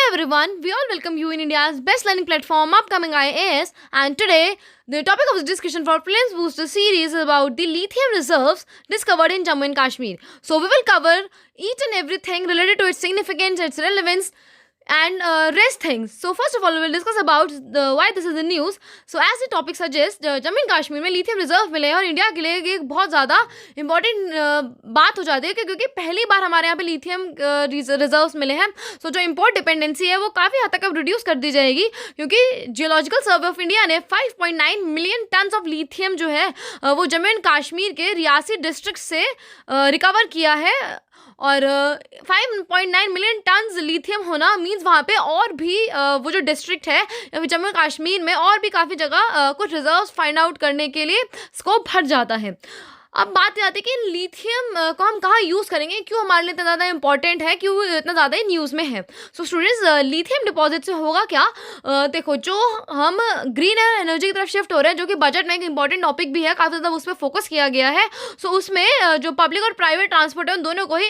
everyone, we all welcome you in India's best learning platform, Upcoming IAS, and today the topic of the discussion for Prelims Booster series is about the lithium reserves discovered in Jammu and Kashmir. So we will cover each and everything related to its significance, its relevance, and rest things. So first of all, we will discuss about why this is the news. So as the topic suggests, Jammu and Kashmir में lithium reserve मिले हैं और India के लिए एक बहुत ज़्यादा important बात हो जाती है क्योंकि पहली बार हमारे यहाँ पे लिथियम रिजर्व्स मिले हैं. सो जो इम्पोर्ट डिपेंडेंसी है वो काफ़ी हद तक अब रिड्यूस कर दी जाएगी क्योंकि जियोलॉजिकल सर्वे ऑफ इंडिया ने 5.9 मिलियन टन्स ऑफ लिथियम जो है वो जम्मू एंड कश्मीर के रियासी डिस्ट्रिक्ट से रिकवर किया है. और 5.9 मिलियन टन्स लिथियम होना मीन्स वहाँ पे और भी वो जो डिस्ट्रिक्ट है जम्मू कश्मीर में और भी काफ़ी जगह कुछ रिजर्व्स फाइंड आउट करने के लिए स्कोप बढ़ जाता है. अब बात आती है कि लिथियम को हम कहाँ यूज़ करेंगे, क्यों हमारे लिए इतना ज़्यादा इंपॉर्टेंट है, क्यों इतना ज़्यादा न्यूज़ में है. सो स्टूडेंट्स, लिथियम डिपॉजिट से होगा क्या. देखो, जो हम ग्रीन एनर्जी की तरफ शिफ्ट हो रहे हैं जो कि बजट में एक इंपॉर्टेंट टॉपिक भी है, काफ़ी ज़्यादा उस पर फोकस किया गया है. सो उसमें जो पब्लिक और प्राइवेट ट्रांसपोर्ट है उन दोनों को ही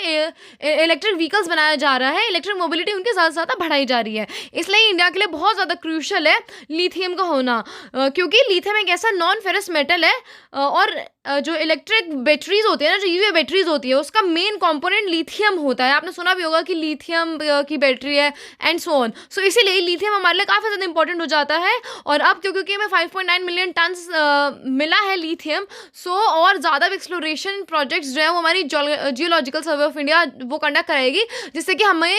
इलेक्ट्रिक व्हीकल्स बनाया जा रहा है. इलेक्ट्रिक मोबिलिटी उनके ज़्यादा से ज़्यादा बढ़ाई जा रही है. इसलिए इंडिया के लिए बहुत ज़्यादा क्रूशल है लिथियम का होना क्योंकि लिथियम एक ऐसा नॉन फेरस मेटल है और जो इलेक्ट्रिक बैटरीज होती है ना, जो ईवी बैटरीज होती है, उसका मेन कंपोनेंट लिथियम होता है. आपने सुना भी होगा कि लिथियम की बैटरी है एंड सो ऑन. सो इसीलिए लिथियम हमारे लिए काफ़ी ज़्यादा इंपॉर्टेंट हो जाता है. और अब क्योंकि हमें 5.9 मिलियन टन्स मिला है लिथियम, सो और ज़्यादा एक्सप्लोरेशन प्रोजेक्ट्स जो है वो हमारी जियोलॉजिकल सर्वे ऑफ इंडिया वो कंडक्ट कराएगी जिससे कि हमें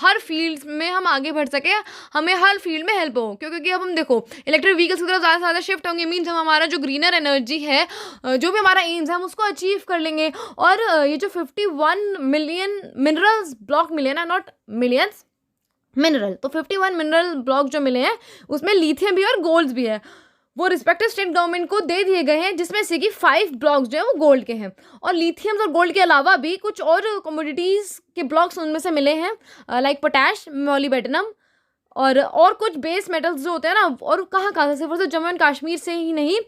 हर फील्ड में हम आगे बढ़ सके, हमें हर फील्ड में हेल्प हो. क्योंकि अब हम देखो इलेक्ट्रिक व्हीकल्स की तरफ ज़्यादा से ज़्यादा शिफ्ट होंगे मीन्स हम हमारा जो ग्रीनर एनर्जी है, जो भी हमारा एम्स है, हम उसको अचीव कर लेंगे. और ये जो 51 मिलियन मिनरल्स ब्लॉक मिले ना, नॉट मिलियंस, मिनरल, तो 51 मिनरल ब्लॉक जो मिले हैं उसमें लिथियम भी और गोल्ड भी है. वो रिस्पेक्टिव स्टेट गवर्नमेंट को दे दिए गए हैं जिसमें से कि 5 ब्लॉक्स जो है वो गोल्ड के हैं. और लिथियम और गोल्ड के अलावा भी कुछ और कमोडिटीज़ के ब्लॉक्स उनमें से मिले हैं लाइक पोटैश, मोलिब्डेनम और कुछ बेस मेटल्स जो होते हैं ना. और कहाँ से, सिर्फ जम्मू एंड कश्मीर से ही नहीं,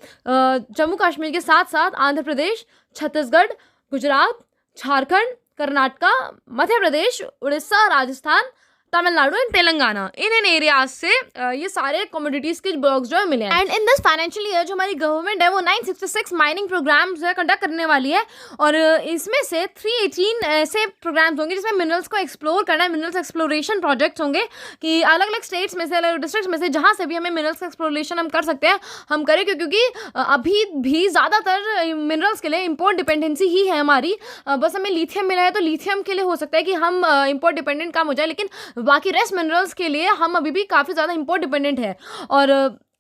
जम्मू कश्मीर के साथ साथ आंध्र प्रदेश, छत्तीसगढ़, गुजरात, झारखंड, कर्नाटका, मध्य प्रदेश, उड़ीसा, राजस्थान, तमिलनाडु एंड तेलंगाना, इन एरियाज से ये सारे कमोडिटीज़ के ब्लॉक्स जो है मिले हैं. And in this financial year जो हमारी गवर्नमेंट है वो 966 माइनिंग प्रोग्राम्स जो है कंडक्ट करने वाली है. और इसमें से 318 ऐसे प्रोग्राम्स होंगे जिसमें मिनरल्स को एक्सप्लोर करना है. मिनरल्स एक्सप्लोरेशन प्रोजेक्ट्स होंगे कि अलग अलग स्टेट्स में से, अलग अलग डिस्ट्रिक्ट्स में से जहाँ से भी हमें मिनरल्स का एक्सप्लोरेशन हम कर सकते हैं हम करें क्योंकि अभी भी ज़्यादातर मिनरल्स के लिए इम्पोर्ट डिपेंडेंसी ही है हमारी. बस हमें लिथियम मिला है तो लिथियम के लिए हो सकता है कि हम इम्पोर्ट डिपेंडेंट कम हो जाए, लेकिन बाकी रेस्ट मिनरल्स के लिए हम अभी भी काफ़ी ज़्यादा इम्पोर्ट डिपेंडेंट है. और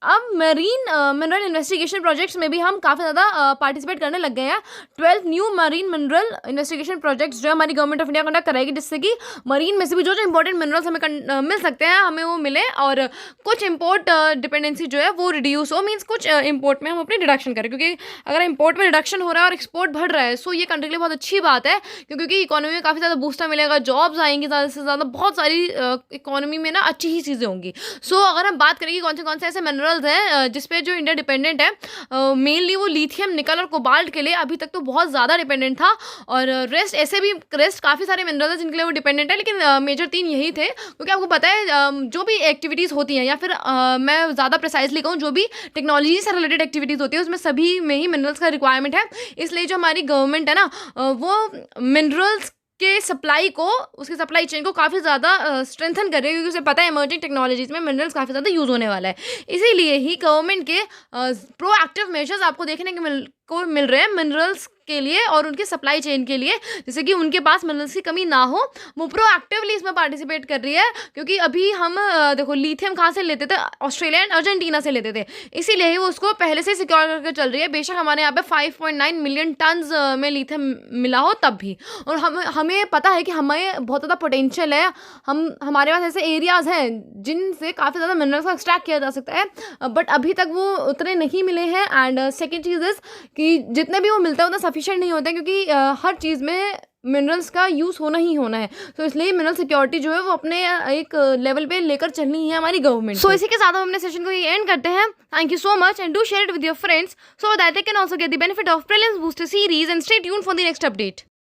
अब मरीन मिनरल इन्वेस्टिगेशन प्रोजेक्ट्स में भी हम काफ़ी ज़्यादा पार्टिसिपेट करने लग गए हैं. 12 new marine mineral investigation projects जो हमारी गवर्नमेंट ऑफ इंडिया कंडक्ट कराएगी जिससे कि मरीन में से भी जो इंपॉर्टेंट मिनरल्स हमें मिल सकते हैं हमें वो मिले और कुछ इम्पोर्ट डिपेंडेंसी जो है वो रिड्यूस हो. मीन्स कुछ इम्पोर्ट में हम अपनी रिडक्शन करें क्योंकि अगर इम्पोर्ट में रिडक्शन हो रहा है और एक्सपोर्ट बढ़ रहा है सो ये कंट्री के लिए बहुत अच्छी बात है क्योंकि इकोनॉमी में काफ़ी ज़्यादा बूस्टर मिलेगा, जॉब्स आएंगी ज़्यादा से ज़्यादा, बहुत सारी इकोनॉमी में ना अच्छी ही चीज़ें होंगी. सो अगर हम बात करें कि कौन से ऐसे मिनरल्स हैं जिस पे जो इंडिया डिपेंडेंट है, मेनली वो लिथियम, निकल और कोबाल्ट के लिए अभी तक तो बहुत ज़्यादा डिपेंडेंट था. और रेस्ट काफ़ी सारे मिनरल्स हैं जिनके लिए वो डिपेंडेंट है, लेकिन मेजर 3 यही थे क्योंकि आपको पता है जो भी एक्टिविटीज़ होती हैं या फिर मैं ज़्यादा प्रिसाइजली कहूँ जो भी टेक्नोलॉजी से रिलेटेड एक्टिविटीज़ होती है उसमें सभी में ही मिनरल्स का रिक्वायरमेंट है. इसलिए जो हमारी गवर्नमेंट है ना वो मिनरल्स के सप्लाई को, उसकी सप्लाई चेन को काफ़ी ज़्यादा स्ट्रेंथन कर रही है क्योंकि उसे पता है इमर्जिंग टेक्नोलॉजीज़ में मिनरल्स काफ़ी ज़्यादा यूज़ होने वाला है. इसीलिए ही गवर्नमेंट के प्रोएक्टिव मेजर्स आपको देखने को मिल रहे हैं मिनरल्स के लिए और उनके सप्लाई चेन के लिए, जैसे कि उनके पास मिनरल्स की कमी ना हो. वो प्रोएक्टिवली इसमें पार्टिसिपेट कर रही है क्योंकि अभी हम देखो लिथियम कहाँ से लेते थे, ऑस्ट्रेलिया एंड अर्जेंटीना से लेते थे, इसीलिए ही वो उसको पहले से सिक्योर करके चल रही है. बेशक हमारे यहाँ पे 5.9 मिलियन टन्स में लिथियम मिला हो तब भी. और हमें पता है कि हमें बहुत ज़्यादा पोटेंशियल है, हमारे पास ऐसे एरियाज़ हैं जिनसे काफ़ी ज़्यादा मिनरल्स का एक्सट्रैक्ट किया जा सकता है, बट अभी तक वो उतने नहीं मिले हैं. एंड सेकेंड चीज़ इज़ कि जितने भी वो मिलता है उतना सफिशिएंट नहीं होता है क्योंकि हर चीज़ में मिनरल्स का यूज़ होना ही होना है. तो इसलिए मिनरल सिक्योरिटी जो है वो अपने एक लेवल पे लेकर चलनी है हमारी गवर्नमेंट. सो इसी के साथ हम अपने सेशन को ये एंड करते हैं. Thank you so much and do share it with your friends so that they can also get the benefit of prelims booster series and stay tuned for the next update.